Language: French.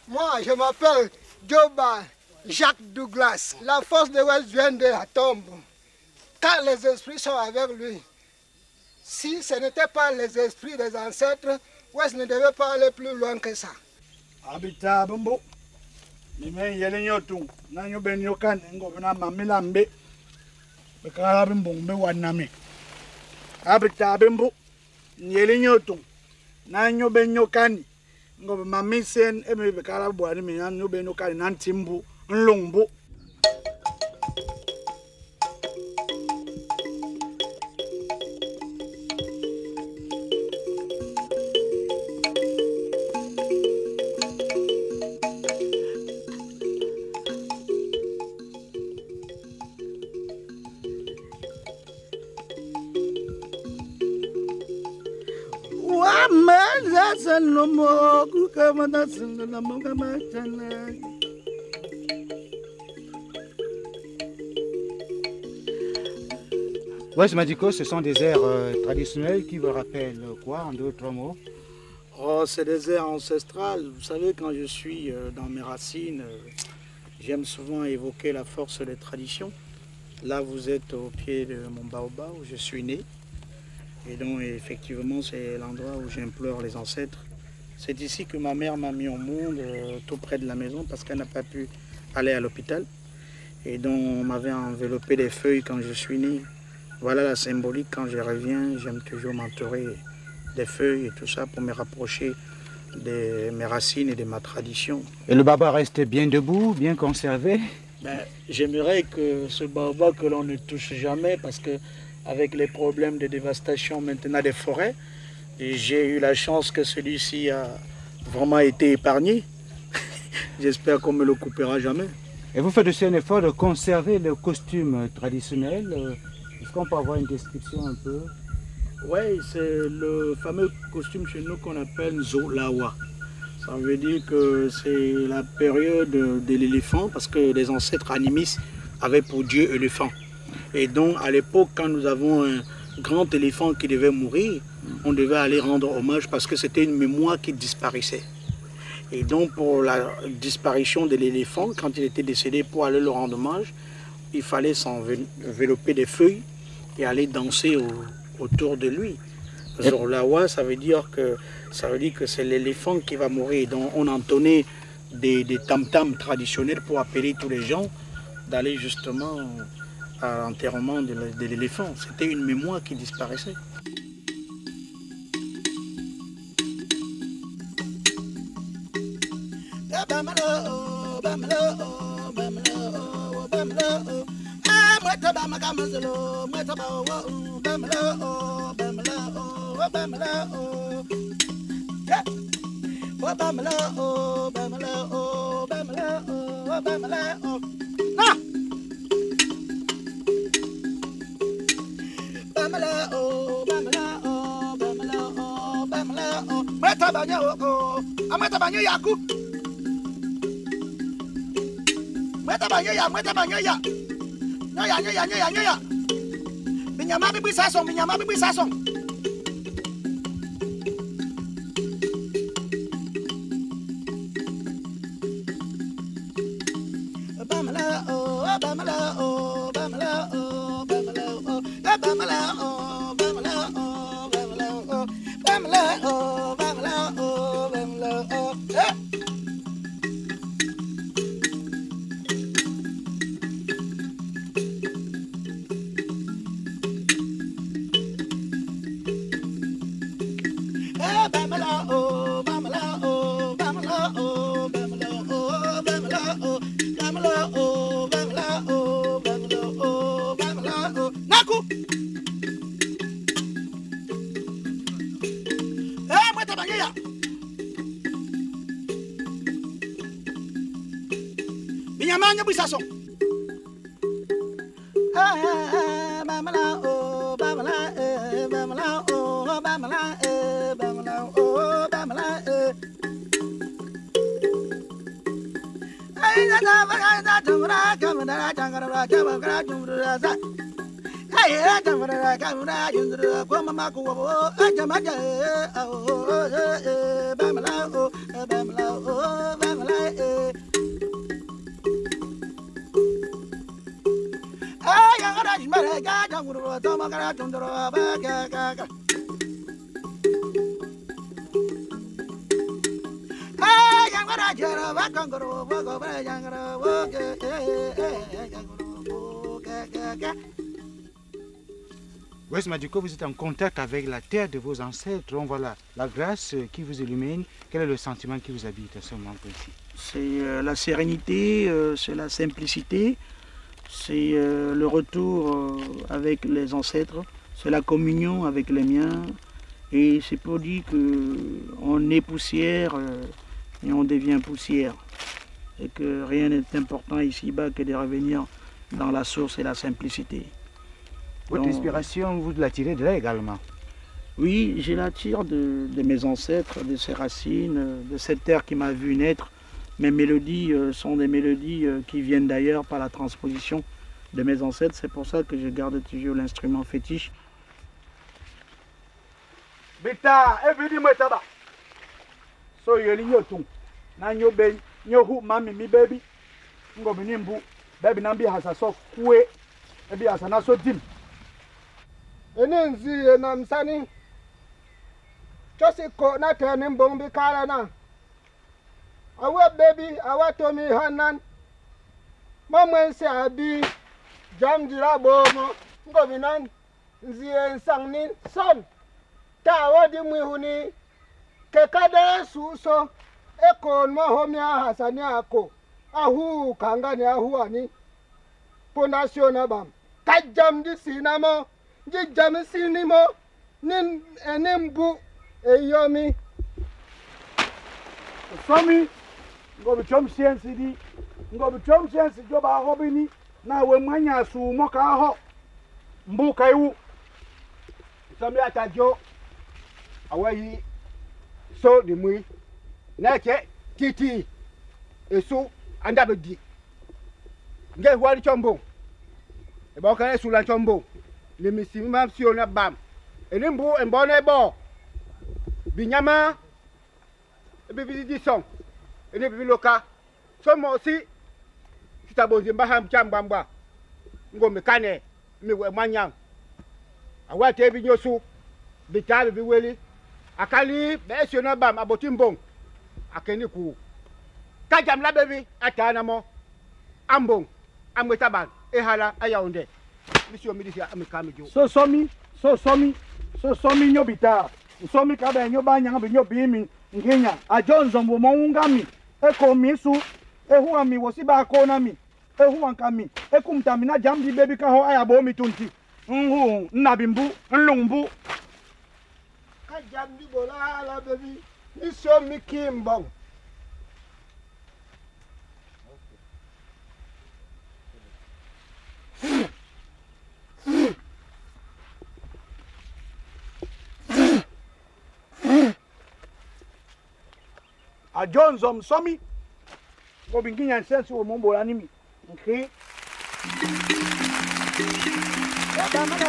Moi, je m'appelle Joba Jacques Douglas. La force de l'Ouest vient de la tombe. Quand les esprits sont avec lui, si ce n'était pas les esprits des ancêtres, Ouest ne devait pas aller plus loin que ça. Habita Bumbo. Nime yelenyotu. Nanyo benyokan ngobna mamilambe. Bekala bimbo mbe waname. Habita Bumbo. Yelenyotu. Nanyo benyokan ngob mamisen eme bekala bwani me nanyo benyokan nantimbu nlongbo. Ouais, Madiko, ce sont des airs traditionnels qui vous rappellent quoi, en d'autres mots? Oh, c'est des airs ancestrales. Vous savez, quand je suis dans mes racines, j'aime souvent évoquer la force des traditions. Là, vous êtes au pied de mon baobab où je suis né. Et donc, effectivement, c'est l'endroit où j'implore les ancêtres. C'est ici que ma mère m'a mis au monde, tout près de la maison, parce qu'elle n'a pas pu aller à l'hôpital. Et donc, on m'avait enveloppé des feuilles quand je suis né. Voilà la symbolique. Quand je reviens, j'aime toujours m'entourer des feuilles et tout ça pour me rapprocher de mes racines et de ma tradition. Et le baobab reste bien debout, bien conservé? Ben, j'aimerais que ce baobab que l'on ne touche jamais, parce que avec les problèmes de dévastation maintenant des forêts, et j'ai eu la chance que celui-ci a vraiment été épargné. J'espère qu'on ne me le coupera jamais. Et vous faites aussi un effort de conserver le costume traditionnel. Est-ce qu'on peut avoir une description un peu? Oui, c'est le fameux costume chez nous qu'on appelle Zolawa. Ça veut dire que c'est la période de l'éléphant, parce que les ancêtres animistes avaient pour dieu éléphant. Et donc à l'époque, quand nous avons un grand éléphant qui devait mourir, on devait aller rendre hommage parce que c'était une mémoire qui disparaissait. Et donc pour la disparition de l'éléphant, quand il était décédé, pour aller le rendre hommage, il fallait s'envelopper des feuilles et aller danser autour de lui. Zorlawa, ça veut dire que c'est l'éléphant qui va mourir. Donc on entonnait des tam-tams traditionnels pour appeler tous les gens d'aller justement à l'enterrement de l'éléphant. C'était une mémoire qui disparaissait. Bamala, Wes Madiko, vous êtes en contact avec la terre de vos ancêtres. Donc voilà, la grâce qui vous illumine. Quel est le sentiment qui vous habite à ce moment précis? C'est la sérénité, c'est la simplicité, c'est le retour avec les ancêtres, c'est la communion avec les miens. Et c'est pour dire qu'on est poussière et on devient poussière. Et que rien n'est important ici-bas que de revenir dans la source et la simplicité. Votre inspiration, vous la tirez de là également? Oui, je la tire de mes ancêtres, de ces racines, de cette terre qui m'a vu naître. Mes mélodies sont des mélodies qui viennent d'ailleurs par la transposition de mes ancêtres. C'est pour ça que je garde toujours l'instrument fétiche. Bita, every mataba. So yeli yotung. Na nyobe, nyohu mami mi baby. Ngo binimbu, baby nambi hasa so kwe. Ebi hasa na so dim. Enenzi enamsani. Chosi ko na teni mbombi kala na. Awa baby, awa tomi hanan. Mamwense abi. Jamjira bomo. Ngo binan. Nzi ensangnin son. Ta di mwihuni kekade suso eko mahomia hasani ako ahu kangani ahu ani pondasyon bam kajam di sinamo di jam sinimo nin enembu eyomi Somi ngo bichom siensi di ngo bichom siensi joba hobini na we mwanya su moka ho mbu kaiwu Somi atajo awayi so de mui na ke titi eso anda bedi nge wali chombo e ba ka su la chombo le misi ma sio na bam enimbu embo na ebo binyama e bibi di son ene bibi loka so mo si sitabonzi mba ham chambamba ngo mekane mi we manyang awate bi nyosu bitabe bi weli akali be na bam abotimbong akeni ku kajam la bebi atana mo ambong amwetaban ehala ayaunde misio midisi amikami jo So somi nyobita. Somi kabe nyoba nyanga bi nyobi mi ngenya. Ajonzo mbo mungami. Eko misu ehuwa mi wosiba ko na mi. Ehuwa nkami. Ekumtami na jamdi baby ka ho ayabo mi tunti. Nhu nabimbu nlungbu. kajam di bola la baby nisyo mikimbong Ajonzo msomi ngo binginya sensi wo mombo la nimi okay Damana